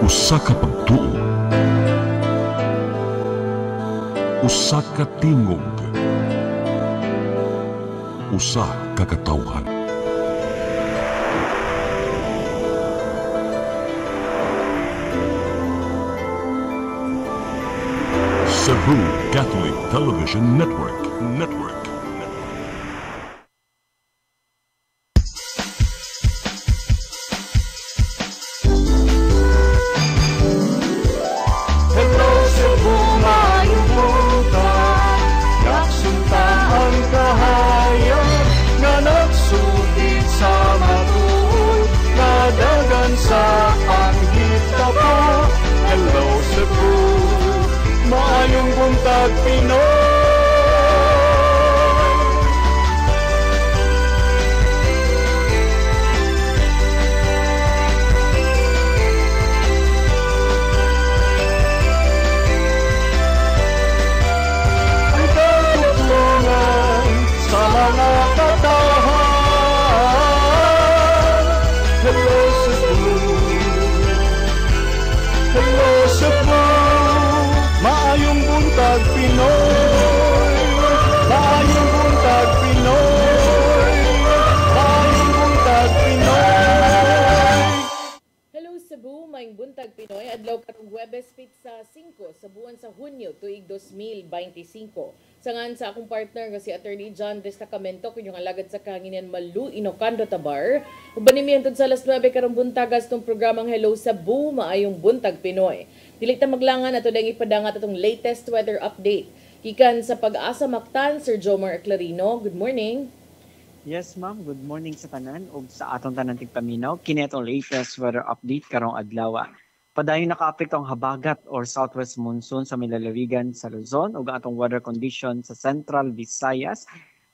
Usa ka pagtuo, usa ka tingog, usa ka katawhan. Cebu Catholic Television Network. Hello Cebu, maayong buntag. Nagsuntaan kahayan nga nagsulit sa matuod, nadagan sa panghitabo. Hello Cebu, maayong buntag Pinoy. Ang katutulungan sa mga katawhan. Hello Cebu, hello Cebu, maayong buntag Pinoy, maayong buntag Pinoy, maayong buntag Pinoy. Hello Cebu, maayong buntag Pinoy. Adlaw karong Huwebes sa 5 sa buwan sa Hunyo tuig 2025. Sangan sa akong partner nga si Attorney John Destacamento kunyong alagad sa kahanginan Malu Inocando Tabar. Uban nimi hangtod sa alas 9 karong buntagas tong programang Hello Cebu, maayong buntag Pinoy. Dili ta maglangan ato dang ipadangat atong latest weather update. Gikan sa Pag-asa Mactan, Sir Jomar Aclarino. Good morning. Yes, ma'am. Good morning sa tanan ug sa atong tanan tigpaminaw. Kini atong latest weather update karong adlaw. Padayon naka-apekto ang habagat or southwest monsoon sa Milalarigan sa Luzon ug atong weather condition sa Central Visayas.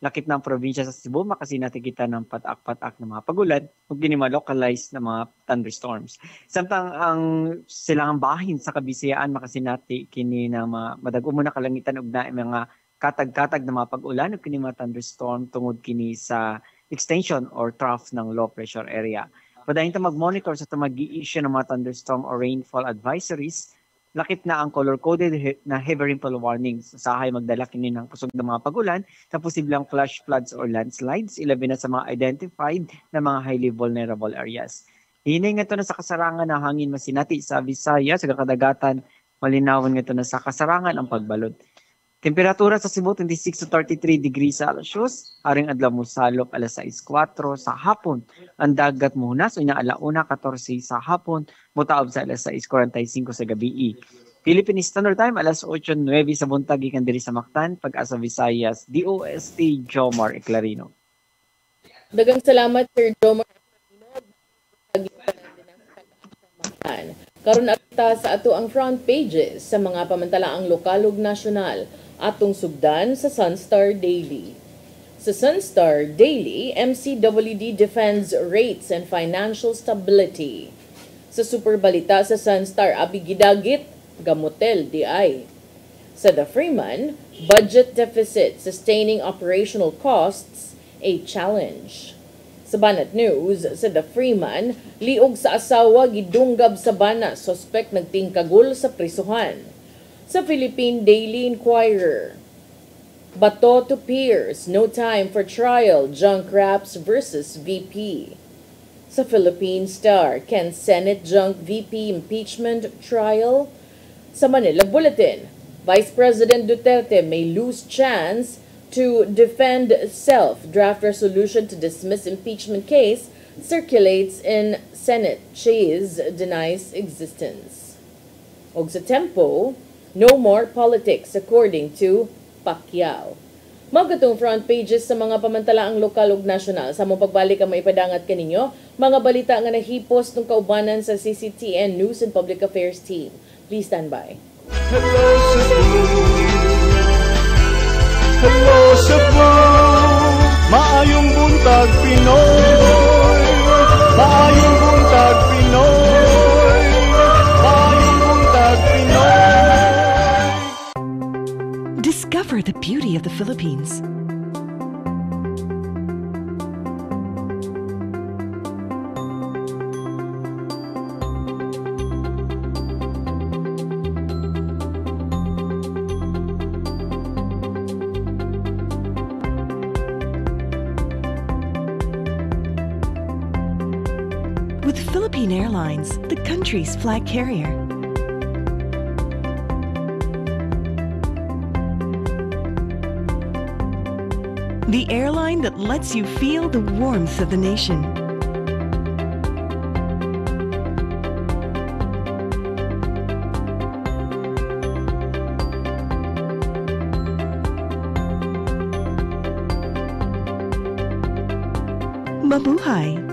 Lakip ng probinsya sa Cebu, makasinati kita ng patak-patak na mga pagulan ug kini localized na mga thunderstorms. Samtang ang silangang bahin sa Kabisayaan makasinati kini na madago mo na kalangitan ug na mga katag-katag na mga pag-ulan ug kini mga thunderstorm tungod kini sa extension or trough ng low pressure area. Padayon ta mag-monitor sa mag-i-issue ng mga thunderstorm or rainfall advisories. Lakip na ang color-coded na heavy rainfall warnings. Usahay magdala kini ng pusog ng mga pagulan sa posibleng flash floods or landslides, ilabi na sa mga identified na mga highly vulnerable areas. Hinay nga ito na sa kasarangan ng hangin masinati sa Visayas, sa kadagatan, malinawon nga ito na sa kasarangan ang pagbalod. Temperatura sa Cebu 26 to 33 degrees Celsius, haring adlaw mo salop alas 6:04 sa hapon. Ang dagat mo hunas unya alauna 14 sa hapon, mutaob sa alas 6:45 sa gabi. Philippine Standard Time alas 8:09 sa buntag gikan diri sa Mactan, Pag-asa Visayas, DOST Jomar Aclarino. Daghang salamat Sir Jomar Aclarino. Karon ata sa ato ang front pages sa mga pamantalaang lokal ug nasyonal atong sugdan sa Sunstar Daily. Sa Sunstar Daily, MCWD defends rates and financial stability. Sa Superbalita sa Sunstar, abigidagit, gamotel di ay. Sa The Freeman, budget deficit sustaining operational costs, a challenge. Sa Banat News, sa The Freeman, liog sa asawa gidunggab sa bana, suspect nagtingkagul sa prisuhan. Sa Philippine Daily Inquirer, bato to peers, no time for trial, junk raps versus VP. Sa Philippine Star, can Senate junk VP impeachment trial? Sa Manila Bulletin, Vice President Duterte may lose chance to defend self. Draft resolution to dismiss impeachment case circulates in Senate. Chase denies existence. Og sa Tempo, no more politics according to Pacquiao. Magatong front pages sa mga pamantalaang lokal ug nasyonal. Sa mong pagbalik ang maipadangat kaninyo, mga balita nga nahipos ng kaubanan sa CCTN News and Public Affairs team. Please stand by. Hello Cebu, hello Cebu, maayong buntag Pinoy, maayong buntag Pinoy, maayong buntag Pinoy. Discover the beauty of the Philippines. with Philippine Airlines, the country's flag carrier. The airline that lets you feel the warmth of the nation. Mabuhay!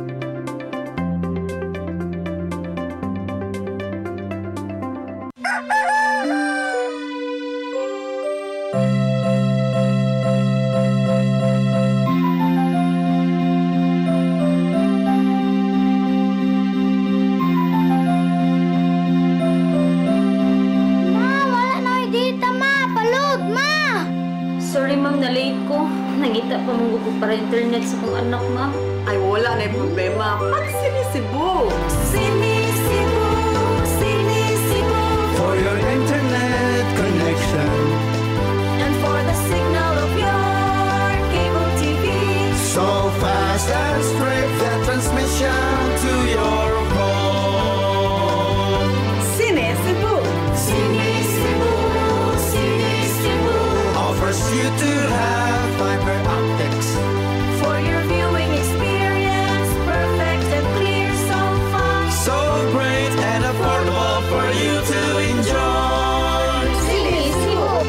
Sorry ma'am, na-late ko. Nangita pa mong ko para internet sa kong anak ma'am. Ay, wala na yung problema. Pag sinisibo. Sinisibo, sinisibo. For your internet connection. And for the signal of your cable TV. So fast and straight the transmission to your phone. Sinisibo. Sinisibo, sinisibo. Offers you to have fiber optics. For your viewing experience, perfect and clear so fast. So great and affordable for you to enjoy. Sinisibo.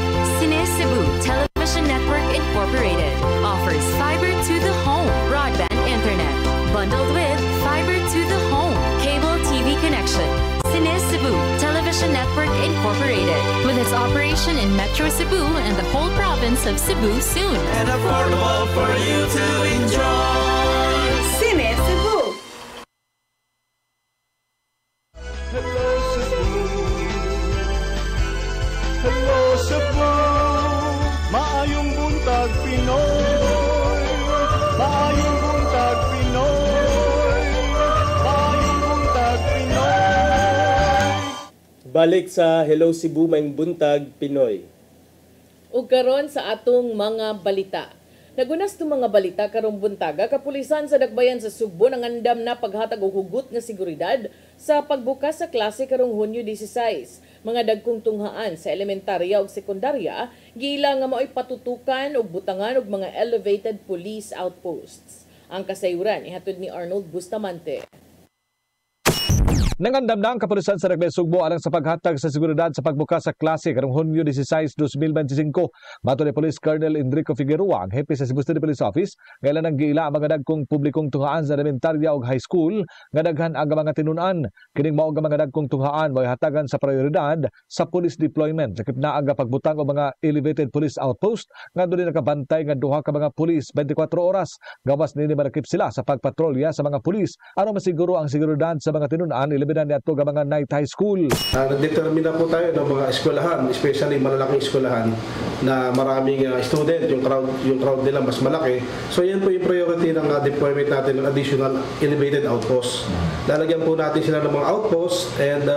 Cebu Television Network Incorporated offers fiber to the home broadband internet bundled with fiber to the home cable TV connection. Cebu Television Network Incorporated with its operation in Metro Cebu and the whole province of Cebu soon. And affordable for you to enjoy. Sinisibo. Hello Cebu, hello Cebu, maayong buntag Pinoy, maayong buntag Pinoy, maayong buntag Pinoy. Balik sa Hello Cebu, maayong buntag Pinoy. Ug karon sa atong mga balita. Nagunas tong mga balita karong buntaga, kapulisan sa Dakbayan sa Sugbo nangandam na paghatag og hugot nga seguridad sa pagbukas sa klase karong Hunyo 16. Mga dagkong tunghaan sa elementarya ug sekundarya giila nga mao'y patutukan ug butangan og mga elevated police outposts. Ang kasayuran ihatod ni Arnold Bustamante. Nangandam na ang kapulisan sa Dakbayan Sugbo alang sa paghatag sa seguridad sa pagbukas sa klase karong Hunyo 16, 2025. Bato ni Police Colonel Enrico Figueroa, ang hepe sa Cebu City Police Office, kailan ang giila ang mga dagkong publikong tunghaan sa elementarya ug high school nga daghan ang mga tinun-an. Kining mao nga mga dagkong tunghaan mo'y hatagan sa prioridad sa police deployment. Sakip na ang pagbutang o mga elevated police outpost nga doon nakabantay nga duha ka mga police 24 oras. Gawas nini marakip sila sa pagpatrolya sa mga police aron masiguro ang seguridad sa mga tinun-an bidan niadto nga mga night high school. Nagdetermina po tayo ng mga eskwelahan, especially malalaking eskwelahan na maraming student, yung crowd nila mas malaki. So yan po yung priority ng deployment natin ng additional elevated outposts. Lalagyan po natin sila ng mga outposts and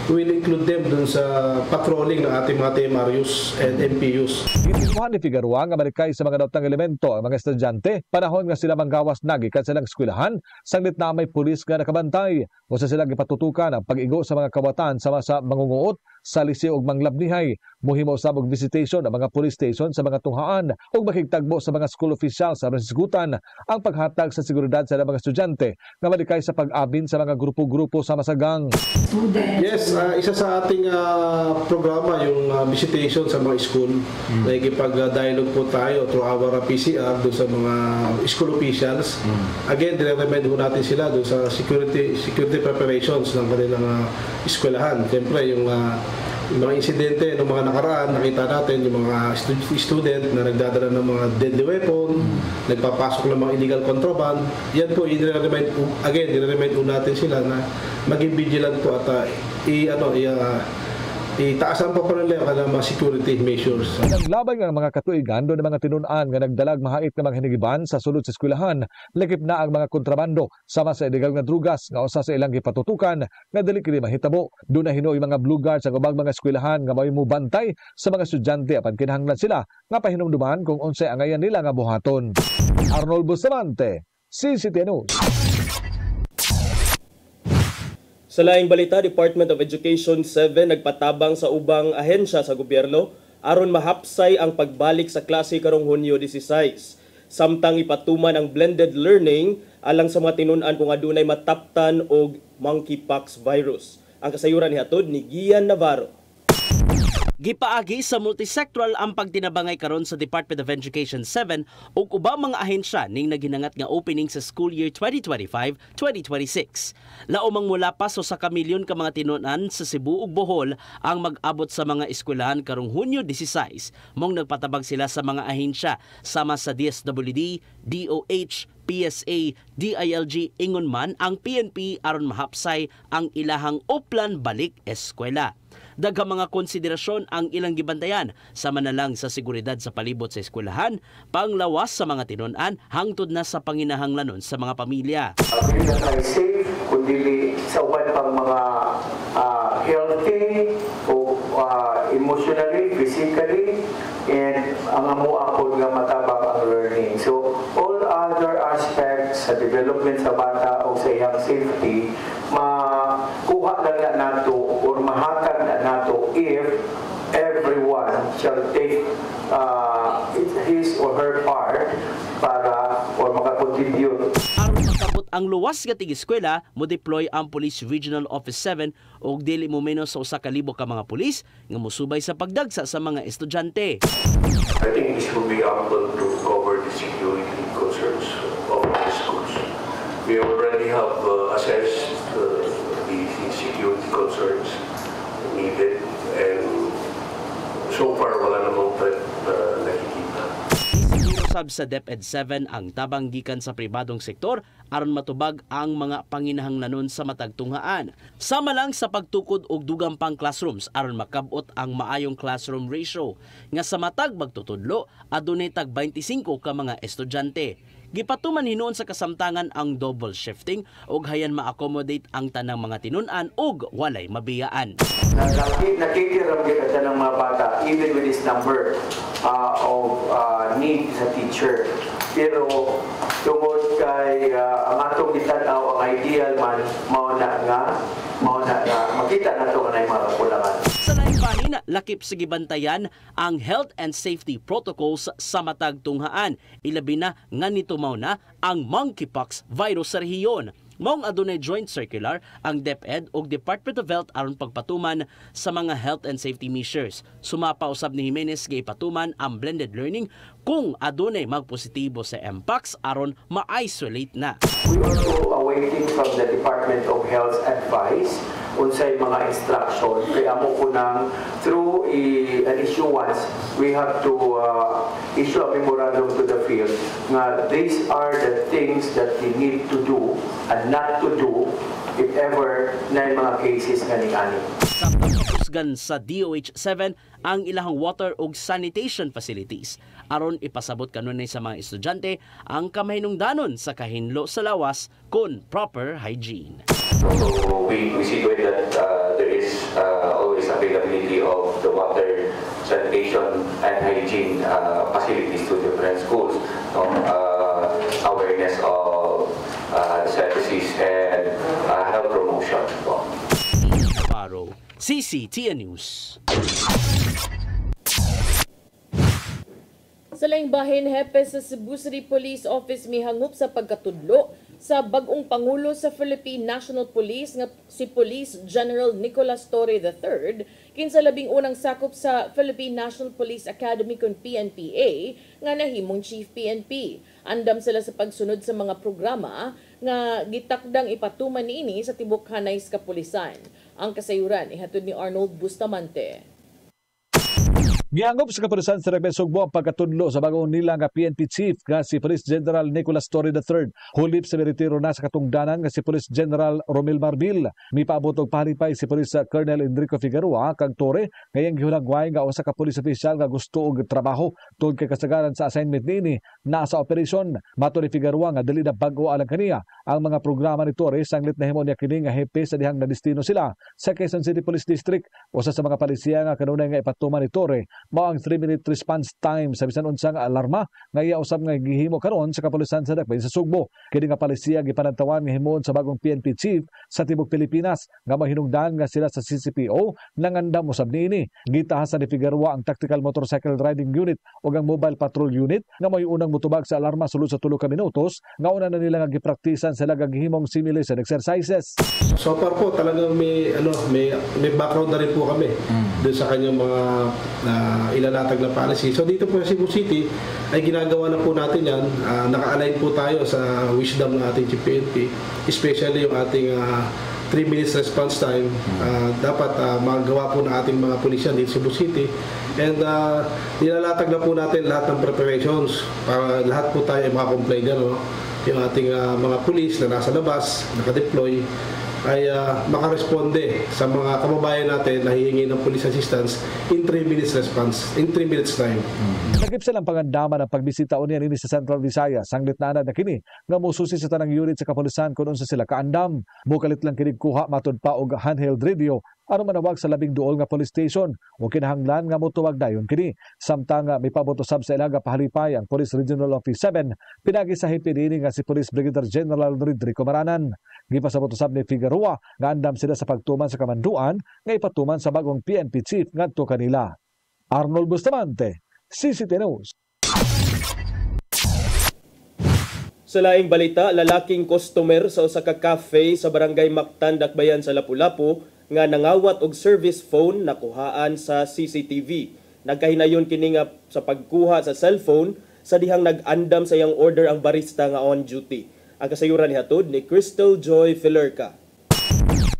we will include them dun sa patrolling ng ating mga TMRUs and MPUs. Gitinuhan ni Figueroa nga marikay sa mga daotang elemento ang mga estudyante panahon nga sila manggawas nagikan silang eskwelahan saglit na may pulis nga nakabantay o sa silang ipatutukan ang pag-igo sa mga kawatan sama sa mangunguot sa liseo ug manglabnihay. Muhimo usab og visitation ang mga police station sa mga tunghaan ug makigtagbo sa mga school officials sa masigutan ang paghatag sa seguridad sa mga estudyante nga marikay sa pag-abin sa mga grupo-grupo sa masagang. Yes, isa sa ating programa yung visitation sa mga school. Nakikipag-dialogue po tayo through our PCR doon sa mga school officials. Again, dire-remind po natin sila doon sa security preparations ng kanilang eskwelahan. Siyempre, yung mga insidente ng mga nakaraan, nakita natin yung mga student na nagdadala ng mga deadly weapon, nagpapasok ng mga illegal contraband. Yan po, i-remind natin sila na maging vigilant po at itaasan pa nila ang mga security measures. Naglaban ng mga katuigan doon ng mga tinun-an nga nagdalag mahait ng mga hinigiban sa sulod sa eskwelahan, lakip na ang mga kontrabando sama sa illegal nga drugas nga usa sa ilang gipatutukan nga dili kini mahitabo. Doon na hinuoy mga blue guards ang ubang mga eskwelahan nga mao'y mubantay sa mga estudyante apan kinahanglan sila nga pahinumduman kung unsay angayan nila nga buhaton. Arnold Bustamante, CCTV News. Sa laing balita, Department of Education 7 nagpatabang sa ubang ahensya sa gobyerno aron mahapsay ang pagbalik sa klase karong Hunyo 16. Samtang ipatuman ang blended learning alang sa mga tinun-an kung adunay mataptan og monkeypox virus. Ang kasayuran nihatod ni Gian Navarro. Gipaagi sa multisectoral ang pagtinabangay karon sa Department of Education 7 ug ubang mga ahensya ning naghinangat nga opening sa school year 2025-2026. Laumang mula pa sa 1 milyon ka mga tinun-an sa Cebu ug Bohol ang mag-abot sa mga eskwelahan karong Hunyo 16. Mong nagpatabag sila sa mga ahensya sama sa DSWD, DOH, PSA, DILG ingon man ang PNP aron mahapsay ang ilahang uplan balik eskwela. Daghang mga konsiderasyon ang ilang gibantayan sama na lang sa seguridad sa palibot sa eskwelahan, panglawas sa mga tinun-an hangtod na sa panginahanglanon sa mga pamilya. Pili na tayo safe, kundi sa uban pang mga healthy o emotionally, physically, and ang amuapod nga matabang ang learning. So all other aspects sa development sa bata o sa iyang safety, makuha lang na nato or mahatag na nato if everyone shall take his or her part para or makakontribute. Aron makabot ang luwas nga tig-eskwela, mo deploy ang Police Regional Office 7 og dili mo menos sa 1,000 ka mga pulis nga mosubay sa pagdagsa sa mga estudyante. I think this will be ample to cover the security concerns of the schools. We already have assessed the security concerns needed and so far wala namang nakikita. Sab sa DepEd 7 ang tabang gikan sa pribadong sektor aron matubag ang mga panginahanglanon sa matag tunghaan. Sama lang sa pagtukod og dugang pang classrooms aron makabot ang maayong classroom ratio nga sa matag magtutudlo adunay tag 25 ka mga estudyante. Gipatuman hinuon sa kasamtangan ang double shifting ug hayan ma-accommodate ang tanang mga tinun-an ug walay mabiyaan. Nakikiram kita ng mga bata even with this number of need sa teacher. Pero tungod kay ang atong gitanaw ang ideal man mao na nga makita nato nga mga kakulangan. Sa lain panin, lakip sa gibantayan ang health and safety protocols sa matag tunghaan. Ilabi na nga nitumaw na ang monkeypox virus sa rehiyon. Maong adunay joint circular ang DepEd ug Department of Health aron pagpatuman sa mga health and safety measures. Sumapa usab ni Jimenez nga ipatuman ang blended learning kung adunay magpositibo sa Mpox aron ma-isolate na. We also awaiting from the Department of Health advice unsay mga instruction kaya amo ko nang through an issuance we have to issue a memorandum to the field nga these are the things that we need to do and not to do if ever na mga cases ngani-ani. Sa pagpapusgan sa DOH 7 ang ilahang water ug sanitation facilities aron ipasabot kanunay sa mga estudyante ang kamahinungdanon sa kahinlo sa lawas kon proper hygiene. So we see to it that there is always availability of the water, sanitation, and hygiene facilities to different schools. Awareness of services and health promotion. Paro, CCTN News. Sa laing bahin, hepe sa Cebu City Police Office mihangup sa pagkatudlo sa bagong Pangulo sa Philippine National Police nga si Police General Nicolas Torre III kinsa labing unang sakop sa Philippine National Police Academy kon PNPA nga nahimong Chief PNP. Andam sila sa pagsunod sa mga programa nga gitakdang ipatuman niini sa tibok hanay sa kapulisan. Ang kasayuran ihatod ni Arnold Bustamante. Gihangop sa kapulisan sa Rebel Sugbo ang pagkatudlo sa bagong nila nga PNP Chief nga si Police General Nicolas Torre III. Hulip sa meritiro na sa katungdanan nga si Police General Romel Marbil. Mipaabot og palipay si Police Colonel Enrico Figueroa kang Torre ngayong gihulagway nga usa ka police official nga gusto og trabaho tungod kay kasagaran sa assignment niini na sa operasyon. Mato ni Figueroa nga dili na bag-o alang kaniya ang mga programa ni Torre sanglit na himo niya kini nga hepe sa dihang na destino sila sa Quezon City Police District. Usa sa mga palisiya nga kanunay nga ipatuman ni Torre mao ang 3-minute response time sa bisan unsang alarma nga iya usab nga gihimo karon sa kapulisan sa Dakbayan sa Sugbo. Kini nga palisiya gipanantawan nga himuon sa bagong PNP chief sa tibok Pilipinas nga mahinungdan nga sila sa CCPO nangandam usab niini. Gitahasan ni Figueroa ang Tactical Motorcycle Riding Unit o ang Mobile Patrol Unit nga may unang mutubag sa alarma sulod sa 3 ka minutos nga una na nila nga gipraktisan sila gagihimong simulation exercises. So far po talagang may background na rin po kami doon sa kanyang mga ilalatag na policy. So dito po sa Cebu City ay ginagawa na po natin yan. Naka-align po tayo sa wisdom ng ating Chief PNP, especially yung ating 3 minutes response time. Dapat magawa po ng ating mga pulisyan dito sa Cebu City. And nilalatag na po natin lahat ng preparations para lahat po tayo ay makakomply dyan. Yung ating mga pulis na nasa labas, nakadeploy, ay makaresponde sa mga kababayan natin na hihingi ng police assistance in 3 minutes response, in 3 minutes time. Nagip silang pangandaman ang pagbisita unian ini sa Central Visayas. Sanglit na na kini nga mususi sa tanang unit sa kapulisan kung unsa sila kaandam. Bukalit lang kinig kuha matud pa og handheld radio aron manawag sa 12 nga police station o kinahanglan nga motuwag dayon kini. Samtang may paboto-sab sa ilaga pahalipay ang Police Regional Office 7 pinagi sa hipin nga si Police Brigadier General Rodrigo Maranan. Gipasaboto-sab ni Figueroa nga andam sila sa pagtuman sa kamanduan nga ipatuman sa bagong PNP chief ngadto kanila. Arnold Bustamante, CCT News. Sa laing balita, lalaking customer sa usa ka cafe sa barangay Mactan, Dakbayan sa Lapu-Lapu nga nangawat og service phone nakuhaan sa CCTV. Nagkahinayon kini nga sa pagkuha sa cellphone sa dihang nag-andam sa iyang order ang barista nga on duty. Ang kasayuran ni hatod ni Crystal Joy Filerca.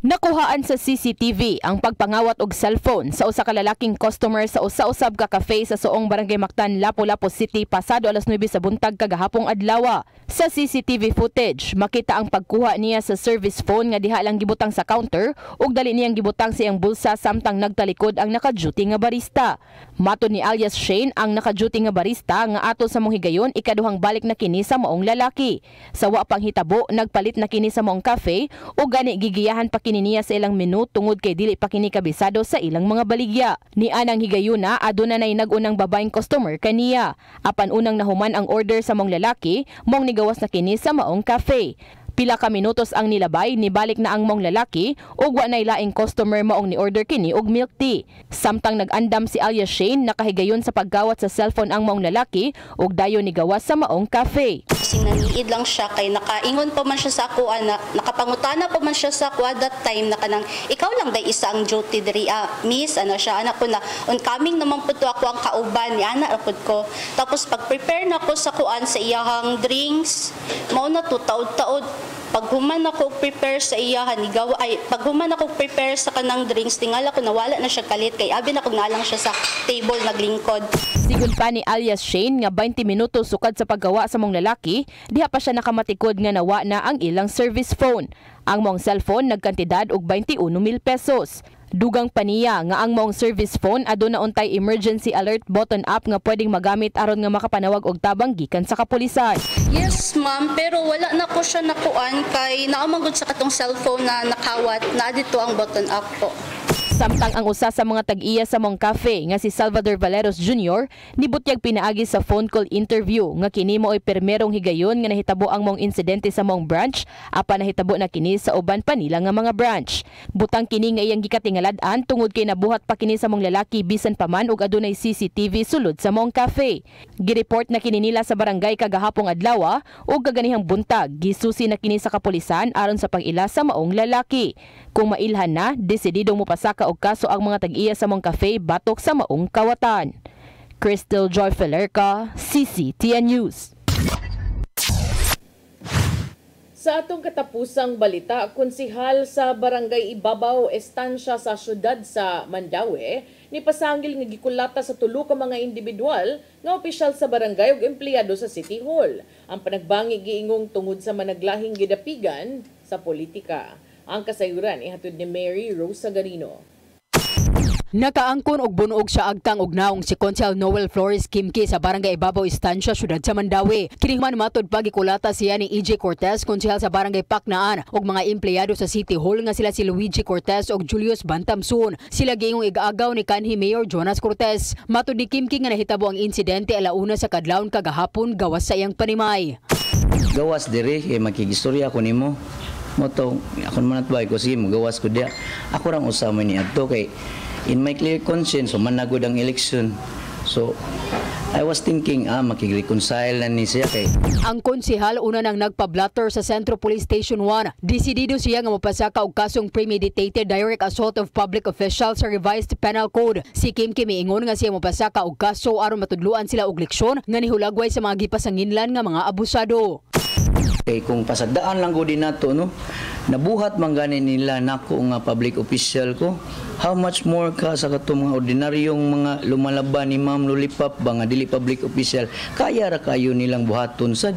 Nakuhaan sa CCTV ang pagpangawat og cellphone sa usa ka lalaking customer sa usa-usab ka cafe sa Suong Barangay Mactan, Lapu-Lapu City pasado alas 9 sa buntag kagahapong adlaw. Sa CCTV footage, makita ang pagkuha niya sa service phone nga diha lang gibutang sa counter ug dali niyang gibutang sa iyang bulsa samtang nagtalikod ang naka-duty nga barista. Mato ni alias Shane ang naka-duty nga barista nga ato sa mong higayon ikaduhang balik na kini sa maong lalaki. Sa wa pang hitabo, nagpalit na kini sa maong cafe ug gani gigiyahan pa kini niya sa ilang menu tungod kay dili pa kini kabisado sa ilang mga baligya. Ni anang higayuna aduna nay nag-unang babaeng customer kaniya. Apan unang nahuman ang order sa mong lalaki, mong nigawas na kini sa maong cafe. Pila ka minutos ang nilabay, nibalik na ang mong lalaki ug wa nay laing customer maong ni order kini og milk tea. Samtang nag-andam si alias Shane nakahigayon sa paggawat sa cellphone ang maong lalaki ug dayon ni gawas sa maong cafe. Sinaniid lang siya kay nakaingon pa man siya sa ako na nakapangutana pa man siya sa ako that time na kanang ikaw lang day isa ang duty diri miss ano siya anak ko na oncoming naman pud to ako ang kauban ni ana rapod ko. Tapos pag-prepare na ko sa kuan sa iyahang drinks mao na to taod-taod. Paghuman ako prepare sa iyahan paghuman ako prepare sa kanang drinks tingala ko nawala na siya kalit kay abi na kog nalang siya sa table naglingkod. Sigon pa ni alias Shane nga 20 minutos sukad sa paggawa sa mong lalaki, diha pa siya nakamatikod nga nawa na ang ilang service phone. Ang mong cellphone nagkantidad og 21,000 pesos. Dugang paniya nga ang mong service phone aduna untay emergency alert button app nga pwedeng magamit aron nga makapanawag og tabang gikan sa kapulisan. Yes ma'am, pero wala na ko siya nakuan kay naamangod sa katong cellphone na nakawat na dito ang button app po. Samtang ang usa sa mga tag-iya sa mong cafe nga si Salvador Valeros Jr. nibutyag pinaagi sa phone call interview nga kini mo ay permerong higayon nga nahitabo ang mong insidente sa mong branch apan nahitabo na kini sa uban pa nila nga mga branch. Butang kini nga iyang gikatingaladan tungod kay nabuhat pa kini sa mong lalaki bisan pa man og adunay CCTV sulod sa mong cafe. Gireport na kini nila sa barangay kagahapong adlaw ug kaganihang buntag gisusi na kini sa kapulisan aron sa pag-ila sa maong lalaki. Kung mailhan na, desididong mopasaka og kaso ang mga tag-iya sa mong cafe batok sa maong kawatan. Crystal Joy Filerca, CCTN News. Sa atong katapusang balita, konsihal sa Barangay Ibabaw, estansya sa syudad sa Mandaue, nipasangil nga gikulata sa 3 ka mga individual nga opisyal sa barangay ug empleyado sa City Hall. Ang panagbangi giingong tungod sa managlahing gidapigan sa politika. Ang kasayuran ihatod ni Mary Rosa Garino. Nakaangkon og bunuog sa agtang og naong si Consul Noel Flores Kimki sa Barangay Ibabaw Estancia, Syudad sa Mandawi. Kini man matod pagikulata siya ni EJ Cortez, konsehal sa Barangay Paknaan, og mga empleyado sa City Hall nga sila si Luigi Cortez og Julius Bantamson. Sila gingong igaagaw ni kanhi Mayor Jonas Cortez. Matod ni Kimki nga nahitabo ang insidente alauna sa kadlawon kagahapon gawas sa iyang panimay. Gawas diri kay makigistorya ko nimo. Moto ako man natbay ko sige magawas ko dia. Ako rang usama ni adto kay in my clear conscience, so managod ang election. So, I was thinking, makikreconcile na ni siya kay. Ang konsehal una nang nagpa-blatter sa Centro Police Station 1. Desidido siya nga mapasaka og kasong premeditated direct assault of public officials sa revised penal code. Si Kimki miingon nga siya mapasaka og kaso aron matudluan sila og leksyon nga nihulagway sa mga gipasanginlan nga mga abusado. Kay kung pasagdaan lang ko din nato, no? Nabuhat man gani nila nako nga public official ko. How much more ka sa katong mga ordinaryong mga lumalaban ni Ma'am Lollipop ba nga dili public official, kaya ra kayo nilang buhaton sad.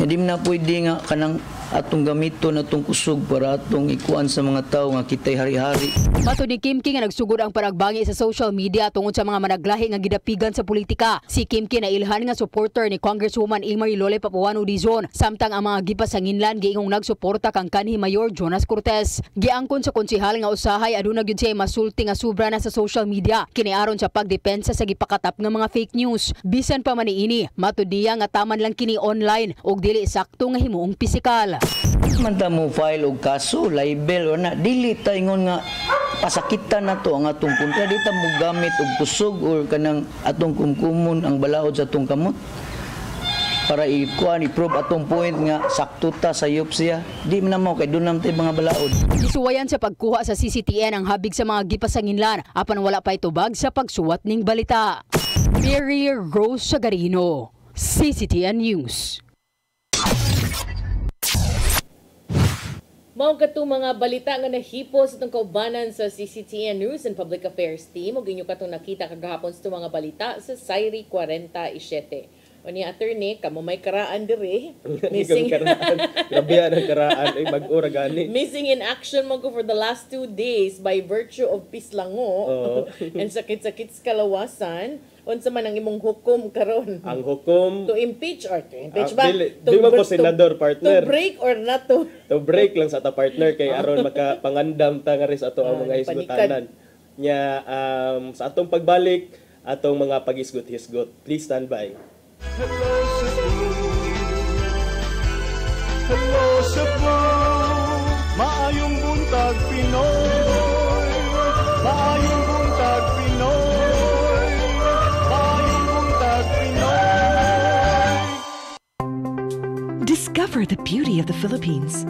Hindi na pwede nga kanang atong gamiton atong kusog para atong ikuan sa mga tao nga kitay hari-hari. Matod ni Kimki nga nagsugod ang paragbangi sa social media tungod sa mga managlahi nga gidapigan sa politika. Si Kimki na ilhan nga supporter ni Congresswoman Imari Lole Papuano Dizon, samtang ang mga gipasanginlan giingong nagsuporta kang kanhi Mayor Jonas Cortez. Giangkon sa konsehal nga usahay aduna gyud siya masulti nga sobra na sa social media kini aron sa pagdepensa sa gipakatap nga mga fake news. Bisan pa man niini, matod niya nga taman lang kini online ug dili sakto nga himuong pisikal. Man ta mo file og kaso, libel o na dili ta ingon nga pasakitan nato ang atong punta, di ta mo gamit og kusog or kanang atong kumkumon ang balaod sa atong kamot para i-kuan i-prove atong point nga sakto ta sayop siya. Di man mo kay dunam tay mga balaod. Gisuwayan sa pagkuha sa CCTN ang habig sa mga gipasanginlan apan wala pa itubag sa pagsuwat ning balita. Mary Rose Sagarino, CCTN News. Mao katong mga balita nga nahipo sa itong kaubanan sa CCTN News and Public Affairs Team ug inyo katong nakita kagahapon sa mga balita sa Sairi 47. O ni attorney, kamo may karaan diri. Missing karaan. Grabe ang karaan ay mag-ura gani. Missing in action mo ko for the last 2 days by virtue of pislango and sakit-sakit sa kalawasan. Unsa man ang imong hukom karon? Ang hukom to impeach or to impeach ba? Di ba ko senador partner? To break or not to? To break lang sa ta partner kay aron makapangandam ta nga rin sa ato ang mga hisgotanan. Nya sa atong pagbalik atong mga paghisgot-hisgot. Please stand by. Hello Cebu, maayong buntag Pinoy, maayong buntag Pinoy, maayong buntag Pinoy. Discover the beauty of the Philippines.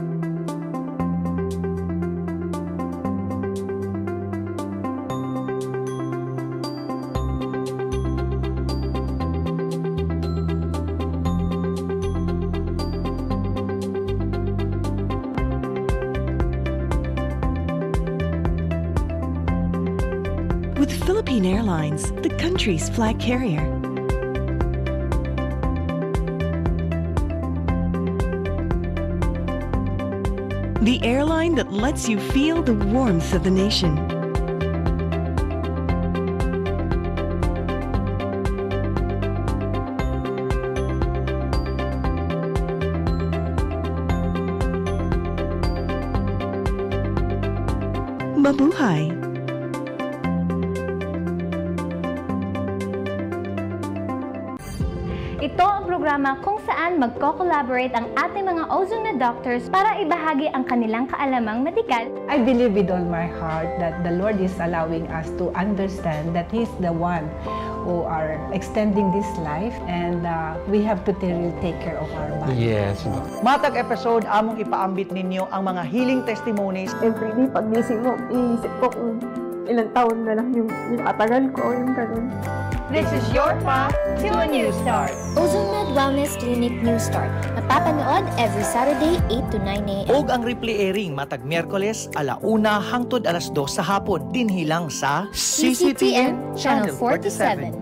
With Philippine Airlines, the country's flag carrier. The airline that lets you feel the warmth of the nation. Mabuhay! Ito ang programa kung saan magko-collaborate ang ating mga ozone na doctors para ibahagi ang kanilang kaalamang medikal. I believe with all my heart that the Lord is allowing us to understand that He's the one who are extending this life and we have to really take care of our body. Yes. Matag episode, among ipaambit ninyo ang mga healing testimonies. Every day, pag gising mo, iisip ko kung ilang taon na lang yung katagal ko, yung ganun. This is your path to a new start. OzoneMed Wellness Clinic New Start. Napapanood every Saturday, 8 to 9 a.m. Og ang replay airing matag Miyerkules, 1:00 hangtod 2:00 sa hapon. Dinhilang sa CCTN Channel 47.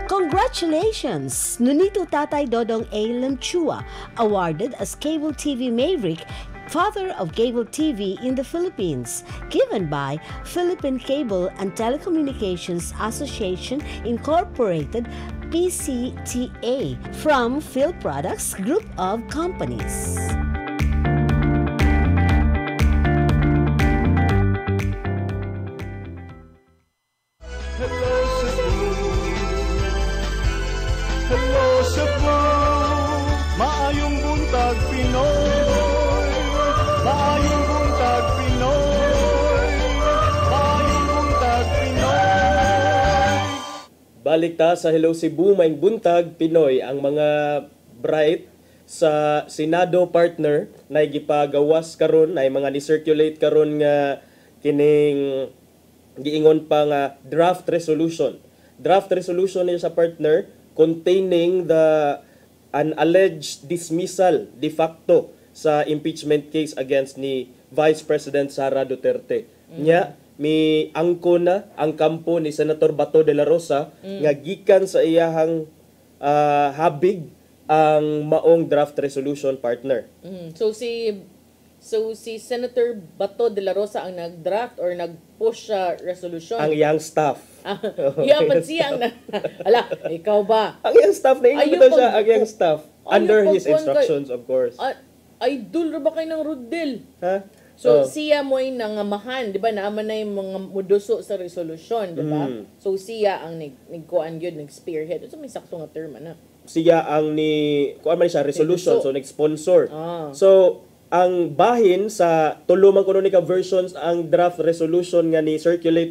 Congratulations! Nunito Tatay Dodong A. Lemchua, awarded as Cable TV Maverick Father of Cable TV in the Philippines, given by Philippine Cable and Telecommunications Association Incorporated, PCTA, from Phil Products Group of Companies. Hello Cebu, maayong buntag Pinoy, maayong buntag Pinoy, maayong buntag Pinoy. Balik ta sa Hello Cebu, maayong buntag Pinoy, ang mga bright sa Senado partner na gipagawas karon ay mga ni-circulate karon nga kining giingon pa nga draft resolution. Draft resolution niya sa partner containing an alleged dismissal de facto sa impeachment case against ni Vice President Sara Duterte. Nya mi angko na ang kampo ni Senator Bato de la Rosa nga gikan sa iyahang habig ang maong draft resolution partner. So si Senator Bato de la Rosa ang nag-draft or nag-push sa resolution. Ang iyang staff. Yaman siya ang ala, ikaw ba? Ang iyang staff na ito siya, ang iyang staff. Under his instructions, of course. Idol ra ba kayo ng Rodel? Ha? So siya mo'y nangamahan, di ba? Naaman na yung mga muduso sa resolution, di ba? So siya ang nagkuan yun, nag-spearhead. So may sakto nga term na. Siya ang kuan man siya, resolution, so nag-sponsor. So ang bahin sa tulumang kuno ni ka versions ang draft resolution nga ni circulate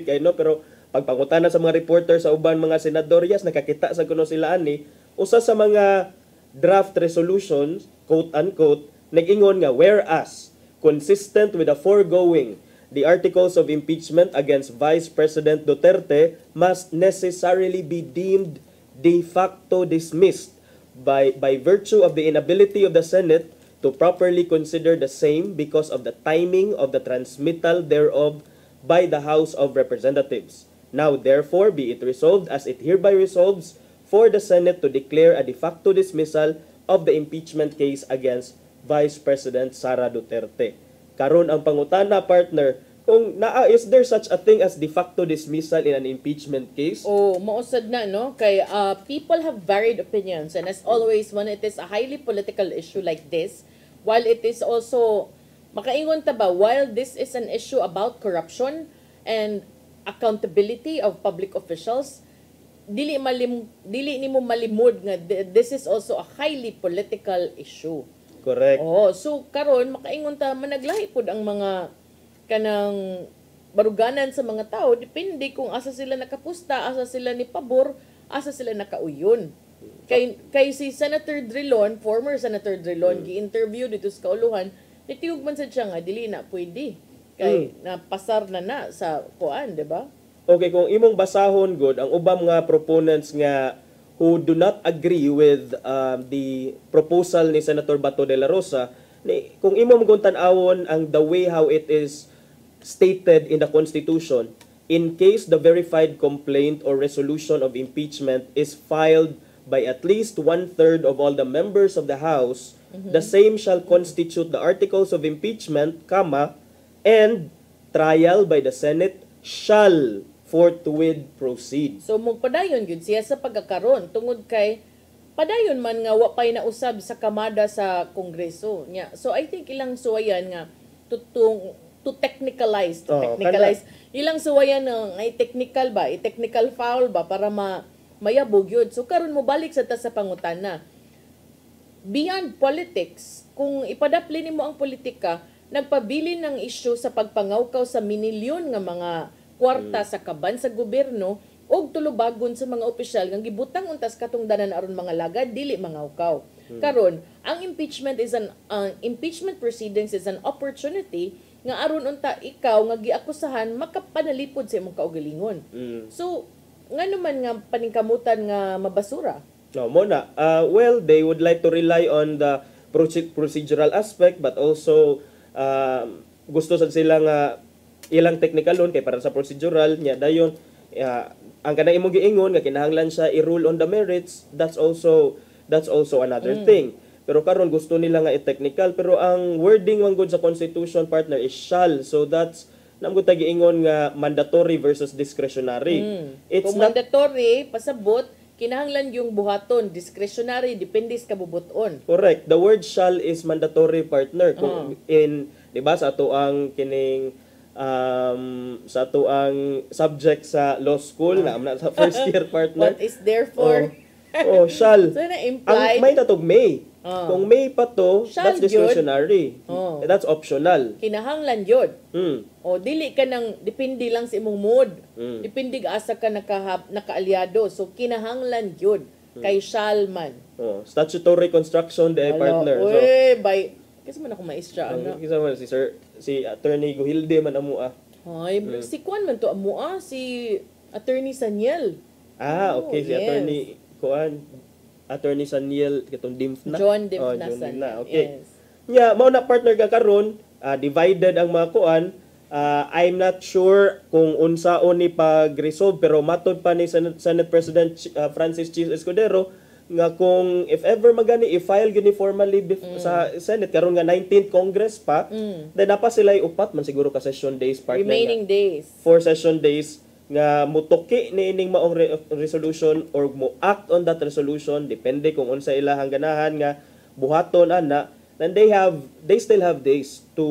kay no, pero pagpangutana sa mga reporter sa uban mga senador, nakakita sa kuno sila ani usa sa mga draft resolutions, quote unquote, nag-ingon nga whereas consistent with the foregoing, the articles of impeachment against Vice President Duterte must necessarily be deemed de facto dismissed by virtue of the inability of the Senate to properly consider the same because of the timing of the transmittal thereof by the House of Representatives. Now, therefore, be it resolved as it hereby resolves for the Senate to declare a de facto dismissal of the impeachment case against Vice President Sara Duterte. Karon ang pangutana, partner, kung is there such a thing as de facto dismissal in an impeachment case? Mausad na, no? Kay people have varied opinions, and as always, when it is a highly political issue like this, while it is also, makaingon ta ba, while this is an issue about corruption and accountability of public officials, dili nimo malimod nga this is also a highly political issue. Correct. So karon makaingon ta managlahi pud ang mga kanang baruganan sa mga tao, depende kung asa sila nakapusta, asa sila ni pabor, asa sila nakauyon. Kay si Senator Drilon, former Senator Drilon, gi-interview dito sa kauluhan, nitiyog man sad siya nga dili na pwede. Kay napasar na sa kuan, di ba? Okay, kung imong basahon good ang ubang nga proponents nga who do not agree with the proposal ni Senator Bato de la Rosa, kung imong tan-awon ang the way how it is stated in the Constitution, in case the verified complaint or resolution of impeachment is filed by at least 1/3 of all the members of the House, the same shall constitute the articles of impeachment, and trial by the Senate shall forthwith proceed. So magpadayon gyud siya sa pagkakaron tungod kay padayon man nga wa pay nausab sa kamada sa Kongreso nya. So I think ilang suwayan nga to technicalize ilang suwayan nga technical ba, technical foul ba para mayabog yun. So karon mo balik sa ta sa pangutana. Beyond politics, kung ipadapli nimo ang politika, nagpabili ng issue sa pagpangawkaw sa minilyon nga mga kwarta sa kaban sa gobyerno og tulubagon sa mga opisyal nga gibutang untas katungdanan aron mga lagad dili mangawkaw. Karon, ang impeachment proceedings is an opportunity nga aron unta ikaw nga giakusahan makapanalipod sa imong kaugalingon. So nga naman nga paningkamutan nga mabasura. No, muna. Well, they would like to rely on the procedural aspect but also gusto sad sila nga ilang technical kay para sa procedural nya dayon ang kanang imong giingon nga kinahanglan siya i-rule on the merits, that's also another thing. Pero karon gusto nila nga i-technical, pero ang wording man gud sa constitution, partner, is shall. So that's namgud ta giingon nga mandatory versus discretionary. It's Kung not mandatory, pasabot, kinahanglan yung buhaton. Discretionary, depende sa kabubuton. correct. The word shall is mandatory, partner. Kung in, di ba, sa ato ang kining sa ato ang subject sa law school na sa first year, partner. What is therefore? Shall. So na-implied. Ang may tatog may. Kung may pa to, Shall that's discretionary. That's optional. Kinahanglan yun. O dili ka nang depende lang sa imong mood. Depende asa ka nakaalyado. So kinahanglan yun kay shall man. Statutory construction de partner. So, by kasi man ako maestra ana. Kisa man si Attorney Guhilde man amo Ay, si Kuan man to amo si Attorney Saniel. Okay, si yes. Attorney Saniel katong Dimfna. John Dimfna. Okay. Yes. Yeah, mao na partner ka karon, divided ang mga kuan. I'm not sure kung unsaon ni pag-resolve, pero matod pa ni Senate President Francis Chis Escudero nga kung if ever magani i-file uniformly sa Senate karon nga 19th Congress pa, then napa sila upat man siguro ka session days, partner. Remaining days. 4 session days nga mutuki ni ining maong resolution or mo act on that resolution, depende kung unsa ilahang ganahan nga buhaton ana, then they still have days to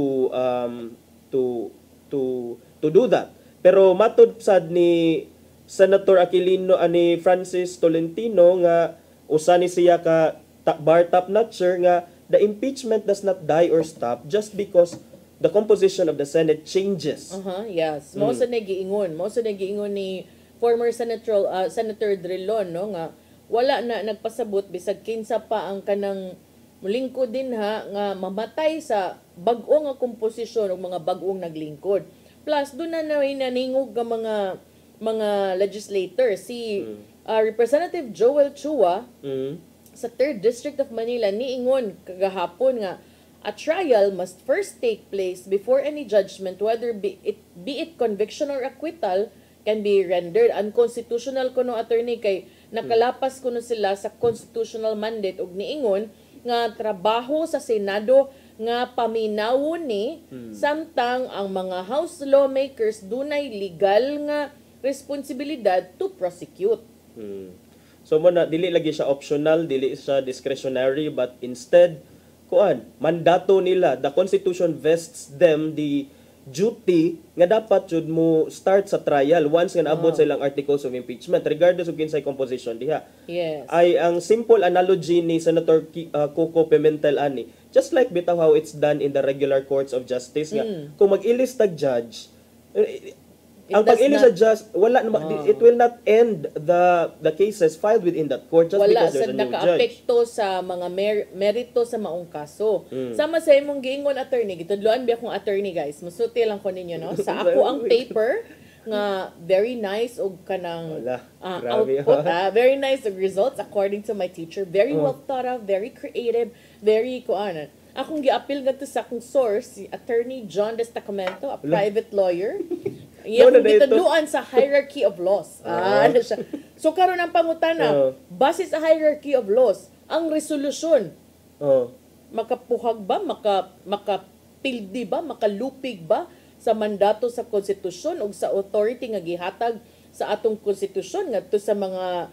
do that. Pero matud sad ni Senator Aquilino ani Francis Tolentino nga usa ni siya ka bar top notcher nga the impeachment does not die or stop just because the composition of the Senate changes. Yes. Mo sa nagiingon ni former Senator Drilon no nga wala na nagpasabot bisag kinsa pa ang kanang mulingkod din nga mamatay sa bag-o nga komposisyon og mga bag-ong naglingkod. Plus doon na naningog nga mga legislator si Representative Joel Chua sa 3rd District of Manila niingon kagahapon nga a trial must first take place before any judgment, whether be it conviction or acquittal, can be rendered unconstitutional kuno attorney kay nakalapas kuno sila sa constitutional mandate ug niingon nga trabaho sa Senado nga paminawon ni samtang ang mga House lawmakers dunay legal nga responsibilidad to prosecute. So muna dili lagi siya optional, dili siya discretionary, but instead mandato nila, the Constitution vests them the duty nga dapat jud mo start sa trial once nga naabot sa ilang articles of impeachment regardless of kinsay composition diha. Yes. Ay ang simple analogy ni Senator Coco Pimentel ani, just like bitaw how it's done in the regular courts of justice nga kung mag-ilis tag judge, ang pag-ilis sa judge it will not end the cases filed within that court just because there's a new judge. Wala sa nakaapekto sa mga merito sa maong kaso. Sama sa imong giingon attorney, gitudloan bi akong attorney guys. Musuti lang ko ninyo no. Sa ako ang paper nga very nice og kanang output, very nice og results according to my teacher, very well thought of, very creative, very kuan. Akong giapil ngadto sa akong source si Attorney John Destacamento, a private lawyer. Yung gitudloan sa hierarchy of laws. So karon ang pangutana, base sa hierarchy of laws, ang resolusyon makapuhag ba, makapildi ba, makalupig ba sa mandato sa konstitusyon o sa authority nga gihatag sa atong konstitusyon ngadto sa mga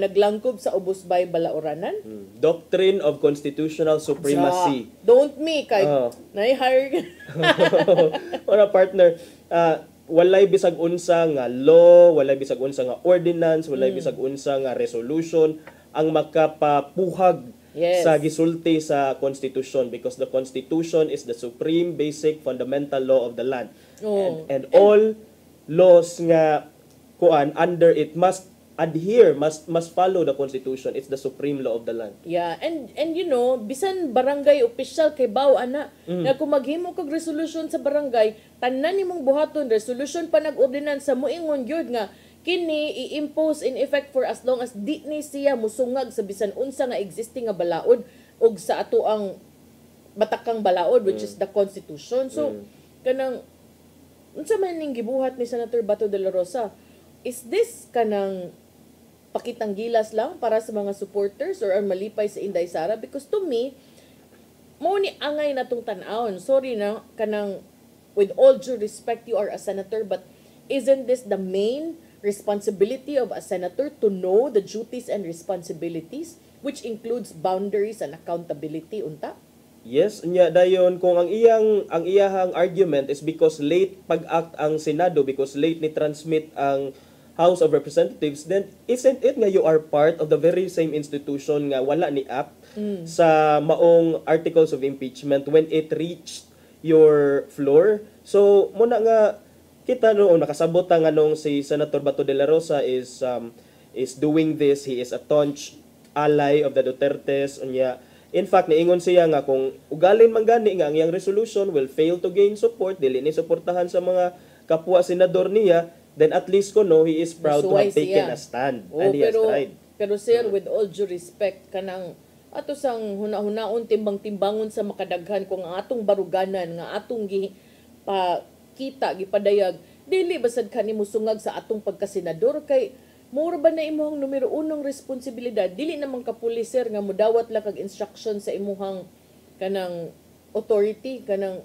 naglangkob sa ubos bay balaoranan? Doctrine of constitutional supremacy. Don't me kay naihire. Ora partner, walay bisag unsa nga law, walay bisag unsa nga ordinance, walay bisag unsa nga resolution ang makapapuhag sa gisulti sa constitution, because the constitution is the supreme basic fundamental law of the land. And all laws nga under it must adhere, must follow the constitution. It's the supreme law of the land. Yeah, and you know, bisan barangay official kay baw ana, nga kung maghimo kag resolution sa barangay, tanan nimong buhaton resolution pa nag-ordinance sa moingon gyud nga kini i-impose in effect for as long as di ni siya musungag sa bisan unsa nga existing nga balaod og sa ato ang batakang balaod which is the constitution. So kanang unsa man ning gibuhat ni Senator Bato de la Rosa, is this kanang pakitang gilas lang para sa mga supporters or ang malipay sa Inday Sara? Because to me, mo ni angay na tong tan-awon. Sorry na, kanang, with all due respect, you are a senator, but isn't this the main responsibility of a senator to know the duties and responsibilities, which includes boundaries and accountability, unta? Yes, nya dayon kung ang iyahang argument is because late pag-act ang Senado, because late ni transmit ang House of Representatives, then isn't it nga you are part of the very same institution nga wala ni act sa maong articles of impeachment when it reached your floor? So muna nga kita noon nakasabot nga nung si Senator Bato de la Rosa is doing this, he is a staunch ally of the Dutertes, unya. In fact, niingon siya nga kung ugalin man gani nga ang iyang resolution will fail to gain support, dili ni suportahan sa mga kapwa senador niya, then at least he is proud to have taken a stand. And he has tried. Pero sir, with all due respect, kanang ato sang huna-hunaon timbang-timbangon sa makadaghan kung ang atong baruganan nga atong gipadayag dili basad kanimo sungag sa atong pagkasenador kay mura ba na imuhang numero unong responsibilidad dili namang ka puliser nga mudawat lang kag instruction sa imuhang kanang authority kanang